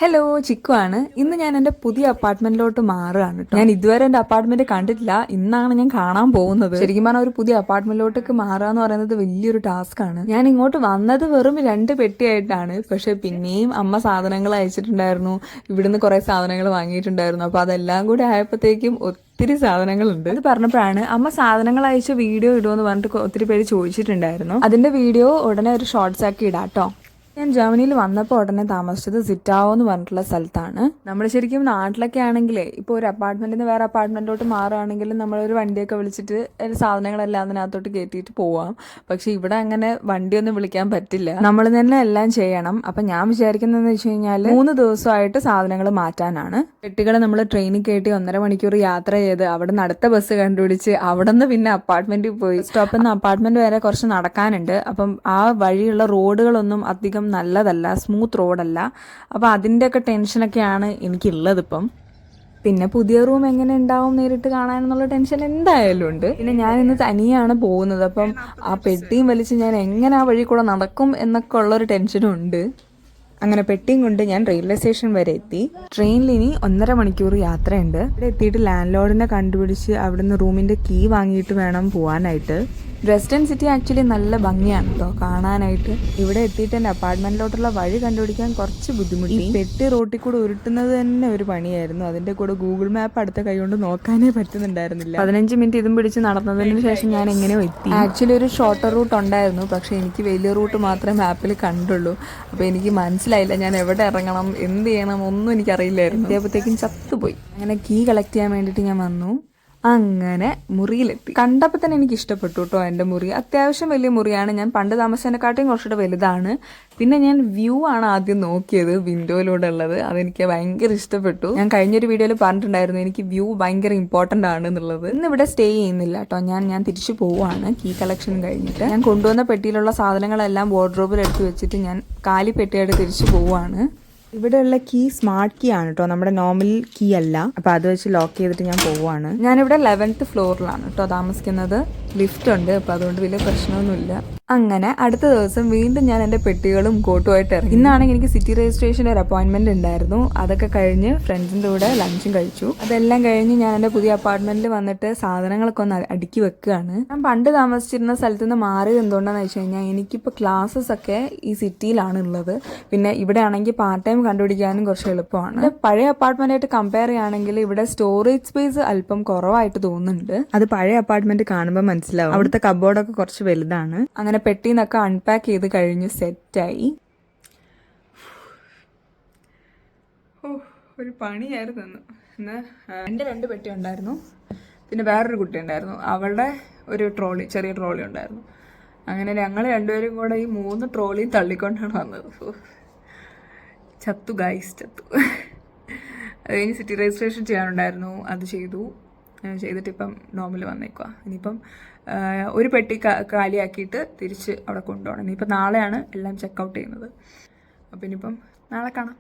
Hello, chikoo ആണ്. ഇന്ന് ഞാൻ എൻ്റെ പുതിയ അപ്പാർട്ട്മെന്റിലോട്ട് മാറുകയാണ് ട്ടോ. ഞാൻ ഇതുവരെ എൻ്റെ അപ്പാർട്ട്മെന്റ് കണ്ടിട്ടില്ല. ഇന്നാണ് ഞാൻ കാണാൻ പോകുന്നത്. ശരിക്കും പറഞ്ഞാൽ ഒരു പുതിയ അപ്പാർട്ട്മെന്റിലോട്ടേക്ക് മാറുക എന്ന് പറയുന്നത് വലിയൊരു ടാസ്ക് ആണ്. ഞാൻ ഇങ്ങോട്ട് വന്നത് വെറും 2 പെട്ടിയായിട്ടാണ്. പക്ഷെ പിന്നെയും അമ്മ സാധനങ്ങൾ അയച്ചിട്ടുണ്ടായിരുന്നു. ഇവിടുന്ന് കുറെ സാധനങ്ങൾ വാങ്ങിയിട്ടുണ്ടായിരുന്നു. അപ്പൊ അതെല്ലാം കൂടി ആയപ്പോഴത്തേക്കും ഒത്തിരി സാധനങ്ങളുണ്ട്. അത് പറഞ്ഞപ്പോഴാണ് അമ്മ സാധനങ്ങൾ അയച്ച വീഡിയോ ഇടുമെന്ന് പറഞ്ഞിട്ട് ഒത്തിരി പേര് ചോദിച്ചിട്ടുണ്ടായിരുന്നു. അതിന്റെ വീഡിയോ ഉടനെ ഒരു ഷോർട്സ് ആക്കി ഇടാട്ടോ. ഞാൻ ജർമ്മനിയിൽ വന്നപ്പോൾ ഉടനെ താമസിച്ചത് സിറ്റാവോ എന്ന് പറഞ്ഞിട്ടുള്ള സ്ഥലത്താണ്. നമ്മൾ ശരിക്കും നാട്ടിലൊക്കെ ആണെങ്കിലേ ഇപ്പോൾ ഒരു അപ്പാർട്ട്മെന്റിൽ നിന്ന് വേറെ അപ്പാർട്ട്മെന്റിലോട്ട് മാറുകയാണെങ്കിൽ നമ്മളൊരു വണ്ടിയൊക്കെ വിളിച്ചിട്ട് സാധനങ്ങളെല്ലാം അതിനകത്തോട്ട് കയറ്റിയിട്ട് പോവാം. പക്ഷെ ഇവിടെ അങ്ങനെ വണ്ടിയൊന്നും വിളിക്കാൻ പറ്റില്ല, നമ്മൾ തന്നെ എല്ലാം ചെയ്യണം. അപ്പം ഞാൻ വിചാരിക്കുന്നതെന്ന് വെച്ച് കഴിഞ്ഞാൽ 3 ദിവസമായിട്ട് സാധനങ്ങൾ മാറ്റാനാണ്. പെട്ടികൾ നമ്മൾ ട്രെയിനിൽ കയറ്റി 1.5 മണിക്കൂർ യാത്ര ചെയ്ത് അവിടെ നിന്ന് അടുത്ത ബസ് കണ്ടുപിടിച്ച് അവിടെ നിന്ന് പിന്നെ അപ്പാർട്ട്മെന്റിൽ പോയി. സ്റ്റോപ്പിൽ നിന്ന് അപ്പാർട്ട്മെന്റ് വരെ കുറച്ച് നടക്കാനുണ്ട്. അപ്പം ആ വഴിയുള്ള റോഡുകളൊന്നും അധികം നല്ലതല്ല, സ്മൂത്ത് റോഡല്ല. അപ്പോൾ അതിൻ്റെയൊക്കെ ടെൻഷനൊക്കെയാണ് എനിക്കുള്ളത് ഇപ്പം. പിന്നെ പുതിയ റൂം എങ്ങനെ ഉണ്ടാവും നേരിട്ട് കാണാനെന്നുള്ള ടെൻഷൻ എന്തായാലും ഉണ്ട്. പിന്നെ ഞാൻ ഇന്ന് തനിയാണ് പോകുന്നത്. അപ്പം ആ പെട്ടിയും വലിച്ച് ഞാൻ എങ്ങനെ ആ വഴി കൂടെ നടക്കും എന്നൊക്കെ ഉള്ളൊരു ടെൻഷനും ഉണ്ട്. അങ്ങനെ പെട്ടിയും കൊണ്ട് ഞാൻ റെയിൽവേ സ്റ്റേഷൻ വരെ എത്തി. ട്രെയിനിൽ ഇനി 1.5 മണിക്കൂർ യാത്രയുണ്ട്. ഇവിടെ എത്തിയിട്ട് ലാൻഡ് ലോഡിനെ കണ്ടുപിടിച്ച് അവിടുന്ന് റൂമിന്റെ കീ വാങ്ങിയിട്ട് വേണം പോകാനായിട്ട്. ഡ്രെസ്ഡൻ സിറ്റി ആക്ച്വലി നല്ല ഭംഗിയാണ് കേട്ടോ കാണാനായിട്ട്. ഇവിടെ എത്തിയിട്ട് എൻ്റെ അപ്പാർട്ട്മെന്റിലോട്ടുള്ള വഴി കണ്ടുപിടിക്കാൻ കുറച്ച് ബുദ്ധിമുട്ടി. പെട്ടി റോട്ടിൽ കൂടെ ഉരുട്ടുന്നത് തന്നെ ഒരു പണിയായിരുന്നു. അതിന്റെ കൂടെ ഗൂഗിൾ മാപ്പ് അടുത്ത കൈകൊണ്ട് നോക്കാനേ പറ്റുന്നുണ്ടായിരുന്നില്ല. 15 മിനിറ്റ് ഇതും പിടിച്ച് നടന്നതിന് ശേഷം ഞാൻ എങ്ങനെയോ എത്തി. ആക്ച്വലി ഒരു ഷോർട്ടർ റൂട്ട് ഉണ്ടായിരുന്നു, പക്ഷെ എനിക്ക് വലിയ റൂട്ട് മാത്രമേ മാപ്പിൽ കണ്ടുള്ളൂ. അപ്പോൾ എനിക്ക് മനസ്സിലായില്ല ഞാൻ എവിടെ ഇറങ്ങണം, എന്ത് ചെയ്യണം ഒന്നും എനിക്കറിയില്ലായിരുന്നു. അതേപോഴത്തേക്കും ചത്തുപോയി. അങ്ങനെ കീ കളക്ട് ചെയ്യാൻ വേണ്ടിയിട്ട് ഞാൻ വന്നു. അങ്ങനെ മുറിയിലെത്തി. കണ്ടപ്പോൾ തന്നെ എനിക്ക് ഇഷ്ടപ്പെട്ടു കേട്ടോ. എൻ്റെ മുറി അത്യാവശ്യം വലിയ മുറിയാണ്. ഞാൻ പണ്ട് താമസിച്ചതിനെക്കാട്ടും കുറച്ചുകൂടെ വലുതാണ്. പിന്നെ ഞാൻ വ്യൂ ആണ് ആദ്യം നോക്കിയത്, വിൻഡോയിലൂടെ ഉള്ളത്. അതെനിക്ക് ഭയങ്കര ഇഷ്ടപ്പെട്ടു. ഞാൻ കഴിഞ്ഞൊരു വീഡിയോയിൽ പറഞ്ഞിട്ടുണ്ടായിരുന്നു എനിക്ക് വ്യൂ ഭയങ്കര ഇമ്പോർട്ടൻ്റ് ആണ് എന്നുള്ളത്. ഇന്ന് ഇവിടെ സ്റ്റേ ചെയ്യുന്നില്ല കേട്ടോ. ഞാൻ തിരിച്ചു പോവുകയാണ് കീ കളക്ഷൻ കഴിഞ്ഞിട്ട്. ഞാൻ കൊണ്ടുവന്ന പെട്ടിയിലുള്ള സാധനങ്ങളെല്ലാം വാർഡ്രോബിൽ എടുത്ത് വെച്ചിട്ട് ഞാൻ കാലി പെട്ടിയായിട്ട് തിരിച്ചു പോവുകയാണ്. ഇവിടെയുള്ള കീ സ്മാർട്ട് കീ ആണ് കേട്ടോ, നമ്മുടെ നോർമൽ കീ അല്ല. അപ്പൊ അത് വെച്ച് ലോക്ക് ചെയ്തിട്ട് ഞാൻ പോവുകയാണ്. ഞാനിവിടെ 11th ഫ്ലോറിലാണ് കേട്ടോ താമസിക്കുന്നത്. ലിഫ്റ്റ് ഉണ്ട്, അപ്പൊ അതുകൊണ്ട് വലിയ പ്രശ്നമൊന്നുമില്ല. അങ്ങനെ അടുത്ത ദിവസം വീണ്ടും ഞാൻ എൻ്റെ പെട്ടികളും കോട്ടുമായിട്ട് ഇറങ്ങി. ഇന്നാണെങ്കിൽ എനിക്ക് സിറ്റി രജിസ്ട്രേഷൻ്റെ ഒരു അപ്പോയിൻമെന്റ് ഉണ്ടായിരുന്നു. അതൊക്കെ കഴിഞ്ഞ് ഫ്രണ്ട്സിൻ്റെ കൂടെ ലഞ്ചും കഴിച്ചു. അതെല്ലാം കഴിഞ്ഞ് ഞാൻ എൻ്റെ പുതിയ അപ്പാർട്ട്മെന്റിൽ വന്നിട്ട് സാധനങ്ങളൊക്കെ ഒന്ന് അടുക്കി വെക്കുകയാണ്. ഞാൻ പണ്ട് താമസിച്ചിരുന്ന സ്ഥലത്ത് നിന്ന് മാറിയത് എന്തുകൊണ്ടാന്ന് വെച്ച് കഴിഞ്ഞാൽ എനിക്കിപ്പോൾ ക്ലാസ്സസ് ഒക്കെ ഈ സിറ്റിയിലാണ് ഉള്ളത്. പിന്നെ ഇവിടെ ആണെങ്കിൽ പാർട്ട് ടൈം കണ്ടുപിടിക്കാനും കുറച്ച് എളുപ്പമാണ്. പഴയ അപ്പാർട്ട്മെന്റായിട്ട് കമ്പയർ ചെയ്യുകയാണെങ്കിൽ ഇവിടെ സ്റ്റോറേജ് സ്പേസ് അല്പം കുറവായിട്ട് തോന്നുന്നുണ്ട്. അത് പഴയ അപ്പാർട്ട്മെന്റ് കാണുമ്പോൾ മനസ്സിലാവും. അവിടുത്തെ കബോർഡൊക്കെ കുറച്ച് വലുതാണ്. അങ്ങനെ പെട്ടിന്നൊക്കെ അൺപാക്ക് ചെയ്ത് കഴിഞ്ഞ് സെറ്റായി. ഒരു പണിയായിരുന്നു ഇന്ന്. എൻ്റെ 2 പെട്ടി ഉണ്ടായിരുന്നു, പിന്നെ വേറൊരു കുട്ടി ഉണ്ടായിരുന്നു. അവളുടെ ഒരു ട്രോളി, ചെറിയ ട്രോളി ഉണ്ടായിരുന്നു. അങ്ങനെ ഞങ്ങൾ രണ്ടുപേരും കൂടെ ഈ 3 ട്രോളിയും തള്ളിക്കൊണ്ടാണ് വന്നത്. ചത്തു ഗൈസ്, ചത്തു. അത് കഴിഞ്ഞ് സിറ്റി രജിസ്ട്രേഷൻ ചെയ്യാനുണ്ടായിരുന്നു, അത് ചെയ്തിട്ട് ഇപ്പം നോർമൽ വന്നേക്കുക. ഇനിയിപ്പം ഒരു പെട്ടി കാലിയാക്കിയിട്ട് തിരിച്ച് അവിടെ കൊണ്ടുപോകണം. ഇനിയിപ്പം നാളെയാണ് എല്ലാം ചെക്കൗട്ട് ചെയ്യുന്നത്. അപ്പം ഇനിയിപ്പം നാളെ കാണാം.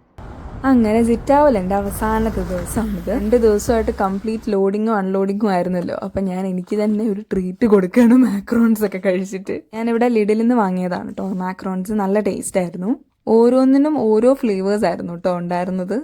അങ്ങനെ സിറ്റാവൽ എൻ്റെ അവസാനത്തെ ദിവസമാണിത്. 2 ദിവസമായിട്ട് കംപ്ലീറ്റ് ലോഡിങ്ങും അൺലോഡിങ്ങും ആയിരുന്നല്ലോ. അപ്പം ഞാൻ എനിക്ക് തന്നെ ഒരു ട്രീറ്റ് കൊടുക്കുകയാണ് മാക്രോൺസ് ഒക്കെ കഴിച്ചിട്ട്. ഞാനിവിടെ ലിഡിൽ നിന്ന് വാങ്ങിയതാണ് കേട്ടോ മാക്രോൺസ്. നല്ല ടേസ്റ്റ് ആയിരുന്നു. ഓരോന്നിനും ഓരോ ഫ്ലേവേഴ്സ് ആയിരുന്നു കേട്ടോ ഉണ്ടായിരുന്നത്.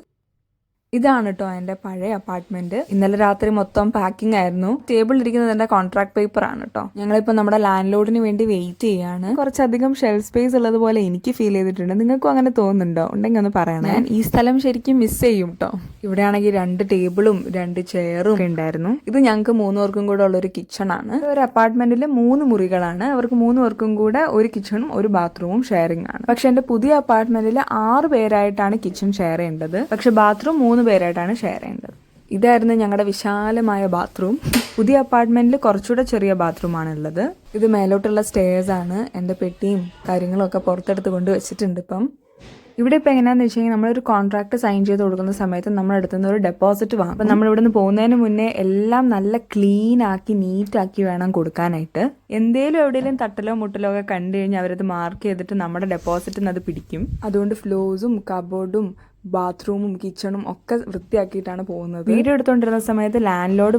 ഇതാണ് കേട്ടോ എൻ്റെ പഴയ അപ്പാർട്ട്മെന്റ്. ഇന്നലെ രാത്രി മൊത്തം പാക്കിംഗ് ആയിരുന്നു. ടേബിളിൽ ഇരിക്കുന്നത് എൻ്റെ കോൺട്രാക്ട് പേപ്പർ ആണ് കേട്ടോ. ഞങ്ങളിപ്പോൾ നമ്മുടെ ലാൻഡ് ലോഡിന് വേണ്ടി വെയിറ്റ് ചെയ്യാണ്. കുറച്ചധികം ഷെൽഫ് സ്പേസ് ഉള്ളത് പോലെ എനിക്ക് ഫീൽ ചെയ്തിട്ടുണ്ട്. നിങ്ങൾക്കും അങ്ങനെ തോന്നുന്നുണ്ടോ? ഉണ്ടെങ്കിൽ ഒന്ന് പറയണം. ഞാൻ ഈ സ്ഥലം ശരിക്കും മിസ് ചെയ്യും കേട്ടോ. ഇവിടെ ആണെങ്കിൽ 2 ടേബിളും 2 ചെയറും ഒക്കെ ഉണ്ടായിരുന്നു. ഇത് ഞങ്ങൾക്ക് 3 പേർക്കും കൂടെ ഉള്ളൊരു കിച്ചൺ ആണ്. ഒരു അപ്പാർട്ട്മെന്റിൽ 3 മുറികളാണ്. അവർക്ക് 3 പേർക്കും കൂടെ ഒരു കിച്ചണും ഒരു ബാത്റൂമും ഷെയറിംഗ് ആണ്. പക്ഷെ എൻ്റെ പുതിയ അപ്പാർട്ട്മെന്റിൽ 6 പേരായിട്ടാണ് കിച്ചൺ ഷെയർ ചെയ്യേണ്ടത്. പക്ഷെ ബാത്റൂം 3 പേരായിട്ടാണ് ഷെയർ ചെയ്യേണ്ടത്. ഇതായിരുന്നു ഞങ്ങളുടെ വിശാലമായ ബാത്റൂം. പുതിയ അപ്പാർട്ട്മെന്റിൽ കുറച്ചുകൂടെ ചെറിയ ബാത്റൂമാണ് ഉള്ളത്. ഇത് മേലോട്ടുള്ള സ്റ്റെയർസ് ആണ്. എൻ്റെ പെട്ടിയും കാര്യങ്ങളും ഒക്കെ പുറത്തെടുത്ത് കൊണ്ട് വെച്ചിട്ടുണ്ട്. ഇപ്പം ഇവിടെ ഇപ്പോൾ എങ്ങനെയാണെന്ന് വെച്ച് കഴിഞ്ഞാൽ നമ്മളൊരു കോൺട്രാക്ട് സൈൻ ചെയ്ത് കൊടുക്കുന്ന സമയത്ത് നമ്മുടെ അടുത്ത് നിന്ന് ഒരു ഡെപ്പോസിറ്റ് വാങ്ങും. അപ്പം നമ്മൾ ഇവിടെ നിന്ന് പോകുന്നതിന് മുന്നേ എല്ലാം നല്ല ക്ലീൻ ആക്കി നീറ്റാക്കി വേണം കൊടുക്കാനായിട്ട്. എവിടെയെങ്കിലും തട്ടലോ മുട്ടലോ ഒക്കെ കണ്ടു കഴിഞ്ഞാൽ അവരത് മാർക്ക് ചെയ്തിട്ട് നമ്മുടെ ഡെപ്പോസിറ്റിന് അത് പിടിക്കും. അതുകൊണ്ട് ഫ്ലോസും കബോർഡും ബാത്റൂമും കിച്ചണും ഒക്കെ വൃത്തിയാക്കിയിട്ടാണ് പോകുന്നത്. വീഡിയോ എടുത്തുകൊണ്ടിരുന്ന സമയത്ത് ലാൻഡ് ലോഡ്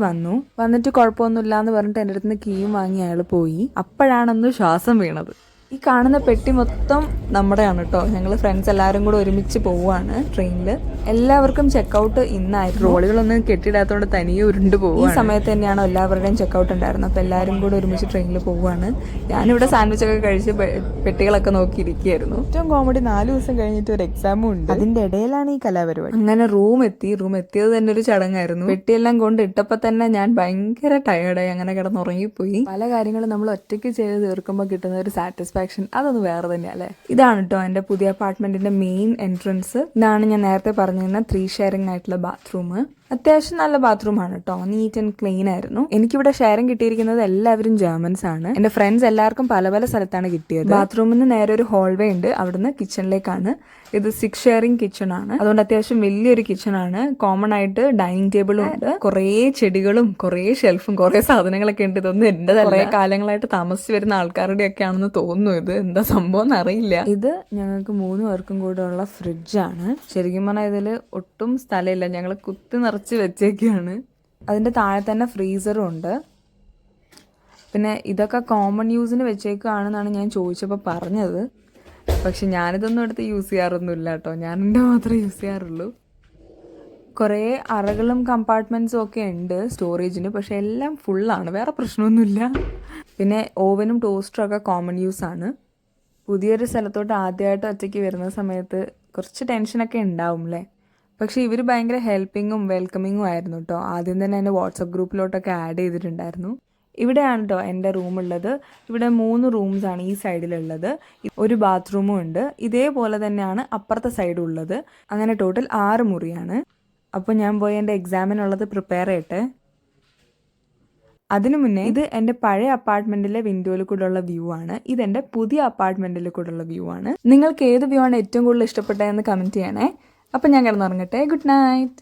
വന്നിട്ട് കുഴപ്പമൊന്നുമില്ല എന്ന് പറഞ്ഞിട്ട് എൻ്റെ അടുത്ത് നിന്ന് കീയും വാങ്ങി അയാൾ പോയി. അപ്പോഴാണൊന്ന് ശ്വാസം വീണത്. ഈ കാണുന്ന പെട്ടി മൊത്തം നമ്മുടെയാണ് കേട്ടോ. ഞങ്ങൾ ഫ്രണ്ട്സ് എല്ലാവരും കൂടെ ഒരുമിച്ച് പോവുകയാണ് ട്രെയിനിൽ. എല്ലാവർക്കും ചെക്കൗട്ട് ഇന്നായിരുന്നു. റോളുകളൊന്നും കെട്ടിടാത്തോണ്ട് തനിയെ ഉരുണ്ട് പോകും. ഈ സമയത്ത് തന്നെയാണ് എല്ലാവരുടെയും ചെക്കൗട്ട് ഉണ്ടായിരുന്നത്. അപ്പോൾ എല്ലാവരും കൂടെ ഒരുമിച്ച് ട്രെയിനിൽ പോവുകയാണ്. ഞാനിവിടെ സാൻഡ്വിച്ചൊക്കെ കഴിച്ച് പെട്ടികളൊക്കെ നോക്കിയിരിക്കുകയായിരുന്നു. ഏറ്റവും കോമഡി 4 ദിവസം കഴിഞ്ഞിട്ട് ഒരു എക്സാമും ഉണ്ട്. അതിന്റെ ഇടയിലാണ് ഈ കലാപരിപാടി. അങ്ങനെ റൂം എത്തിയത് തന്നെ ഒരു ചടങ്ങായിരുന്നു. പെട്ടിയെല്ലാം കൊണ്ട് ഇട്ടപ്പോൾ തന്നെ ഞാൻ ഭയങ്കര ടയേർഡായി. അങ്ങനെ കിടന്നുറങ്ങിപ്പോയി. പല കാര്യങ്ങളും നമ്മൾ ഒറ്റയ്ക്ക് ചെയ്ത് തീർക്കുമ്പോൾ കിട്ടുന്ന ഒരു സാറ്റിസ്ഫാക്ഷൻ അതൊന്ന് വേറെ തന്നെയാണ് അല്ലേ. ഇതാണ് കേട്ടോ എൻ്റെ പുതിയ അപ്പാർട്ട്മെന്റിന്റെ മെയിൻ എൻട്രൻസ്. ഇതാണ് ഞാൻ നേരത്തെ പറഞ്ഞിരുന്ന 3 ഷെയറിംഗ് ആയിട്ടുള്ള ബാത്റൂം. അത്യാവശ്യം നല്ല ബാത്റൂമാണ് കേട്ടോ. നീറ്റ് ആൻഡ് ക്ലീൻ ആയിരുന്നു. എനിക്കിവിടെ ഷെയറിംഗ് കിട്ടിയിരിക്കുന്നത് എല്ലാവരും ജർമ്മൻസ് ആണ്. എന്റെ ഫ്രണ്ട്സ് എല്ലാവർക്കും പല പല സ്ഥലത്താണ് കിട്ടിയത്. ബാത്റൂമിൽ നിന്ന് നേരെ ഒരു ഹോൾവേ ഉണ്ട്, അവിടുന്ന് കിച്ചണിലേക്കാണ്. ഇത് 6 ഷെയറിംഗ് കിച്ചൺ ആണ്. അതുകൊണ്ട് അത്യാവശ്യം വലിയൊരു കിച്ചൺ ആണ്. കോമൺ ആയിട്ട് ഡൈനിങ് ടേബിളും ഉണ്ട്. കുറേ ചെടികളും കുറേ ഷെൽഫും കുറേ സാധനങ്ങളൊക്കെ ഉണ്ട്. ഇതൊന്നും എന്റെ കുറേ കാലങ്ങളായിട്ട് താമസിച്ച് വരുന്ന ആൾക്കാരുടെ ഒക്കെ ആണെന്ന് തോന്നുന്നു. ഇത് എന്താ സംഭവം എന്നറിയില്ല. ഇത് ഞങ്ങൾക്ക് 3 പേർക്കും കൂടെ ഉള്ള ഫ്രിഡ്ജാണ്. ശരിക്കും പറഞ്ഞാൽ ഇതിൽ ഒട്ടും സ്ഥലമില്ല. ഞങ്ങൾ കുത്തി നിറച്ച് വെച്ചേക്കാണ്. അതിന്റെ താഴെ തന്നെ ഫ്രീസറും ഉണ്ട്. പിന്നെ ഇതൊക്കെ കോമൺ യൂസിന് വെച്ചേക്കാണെന്നാണ് ഞാൻ ചോദിച്ചപ്പോൾ പറഞ്ഞത്. പക്ഷെ ഞാനിതൊന്നും എടുത്ത് യൂസ് ചെയ്യാറൊന്നുമില്ല കേട്ടോ. ഞാൻ എൻ്റെ മാത്രമേ യൂസ് ചെയ്യാറുള്ളൂ. കുറേ അറകളും കമ്പാർട്ട്മെൻറ്റ്സും ഒക്കെ ഉണ്ട് സ്റ്റോറേജിന്. പക്ഷെ എല്ലാം ഫുള്ളാണ്, വേറെ പ്രശ്നമൊന്നുമില്ല. പിന്നെ ഓവനും ടോസ്റ്ററും ഒക്കെ കോമൺ യൂസ് ആണ്. പുതിയൊരു സ്ഥലത്തോട്ട് ആദ്യമായിട്ട് ഒറ്റയ്ക്ക് വരുന്ന സമയത്ത് കുറച്ച് ടെൻഷനൊക്കെ ഉണ്ടാവും അല്ലേ. പക്ഷെ ഇവർ ഭയങ്കര ഹെൽപ്പിങ്ങും വെൽക്കമിങ്ങും ആയിരുന്നു കേട്ടോ. ആദ്യം തന്നെ എൻ്റെ വാട്സപ്പ് ഗ്രൂപ്പിലോട്ടൊക്കെ ആഡ് ചെയ്തിട്ടുണ്ടായിരുന്നു. ഇവിടെയാണ് കേട്ടോ എൻ്റെ റൂമുള്ളത്. ഇവിടെ 3 റൂംസാണ് ഈ സൈഡിലുള്ളത്. ഒരു ബാത്റൂമും ഉണ്ട്. ഇതേപോലെ തന്നെയാണ് അപ്പുറത്തെ സൈഡും ഉള്ളത്. അങ്ങനെ ടോട്ടൽ 6 മുറിയാണ്. അപ്പോൾ ഞാൻ പോയി എൻ്റെ എക്സാമിനുള്ളത് പ്രിപ്പയർ ചെയ്യട്ടെ. അതിനു മുന്നേ ഇത് എൻ്റെ പഴയ അപ്പാർട്ട്മെന്റിലെ വിൻഡോയിൽ കൂടെയുള്ള വ്യൂ ആണ്. ഇതെൻ്റെ പുതിയ അപ്പാർട്ട്മെന്റിൽ കൂടെയുള്ള വ്യൂ ആണ്. നിങ്ങൾക്ക് ഏത് വ്യൂ ആണ് ഏറ്റവും കൂടുതൽ ഇഷ്ടപ്പെട്ടതെന്ന് കമൻറ്റ് ചെയ്യണേ. അപ്പം ഞാൻ കിടന്നുറങ്ങട്ടെ. Good night.